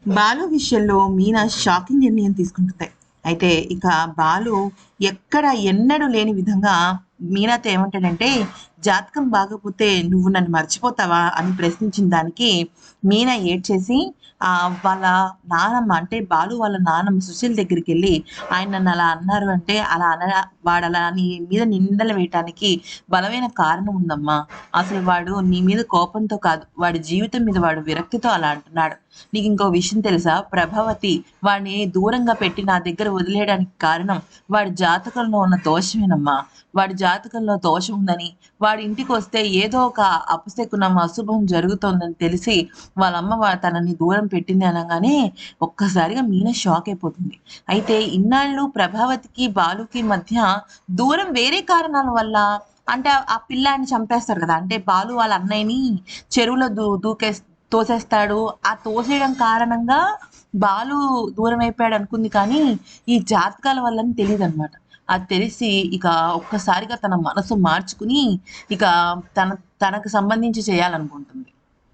బాలు విషయంలో మీనా షాకింగ్ నిర్ణయం తీసుకుంటుంది. అయితే ఇక బాలు ఎక్కడ ఎన్నడూ లేని విధంగా మీనాతో ఏమంటాడంటే, జాతకం బాగోపోతే నువ్వు నన్ను మర్చిపోతావా అని ప్రశ్నించిన దానికి మీనా ఏడ్చేసి వాళ్ళ నానమ్మ అంటే బాలు వాళ్ళ నానమ్మ సుశీల్ దగ్గరికి వెళ్ళి, ఆయన నన్ను అలా అన్నారు అంటే అలా వాడు అలా నీ మీద నిందలు వేయటానికి బలమైన కారణం ఉందమ్మా. అసలు వాడు నీ మీద కోపంతో కాదు, వాడి జీవితం మీద వాడు విరక్తితో అలా అంటున్నాడు. నీకు ఇంకో విషయం తెలుసా? ప్రభావతి వాడిని దూరంగా పెట్టి నా దగ్గర వదిలేయడానికి కారణం వాడి జాతకంలో ఉన్న దోషమేనమ్మా. వాడి జాతకంలో దోషం ఉందని, వాడి ఇంటికి వస్తే ఏదో ఒక అపశకునం అశుభం జరుగుతోందని తెలిసి వాళ్ళమ్మ తనని దూరం పెట్టింది అనగానే ఒక్కసారిగా మీన షాక్ అయిపోతుంది. అయితే ఇన్నాళ్ళు ప్రభావతికి బాలుకి మధ్య దూరం వేరే కారణాల వల్ల, అంటే ఆ పిల్లాడిని చంపేస్తారు కదా, అంటే బాలు వాళ్ళ అన్నయ్యని చెరువులో తోసేస్తాడు. ఆ తోసేయడం కారణంగా బాలు దూరం అయిపోయాడు అనుకుంది కానీ ఈ జాతకాల వల్లని తెలియదనమాట. అది తెలిసి ఇక ఒక్కసారిగా తన మనసు మార్చుకుని ఇక తనకు సంబంధించి చేయాలనుకుంటుంది.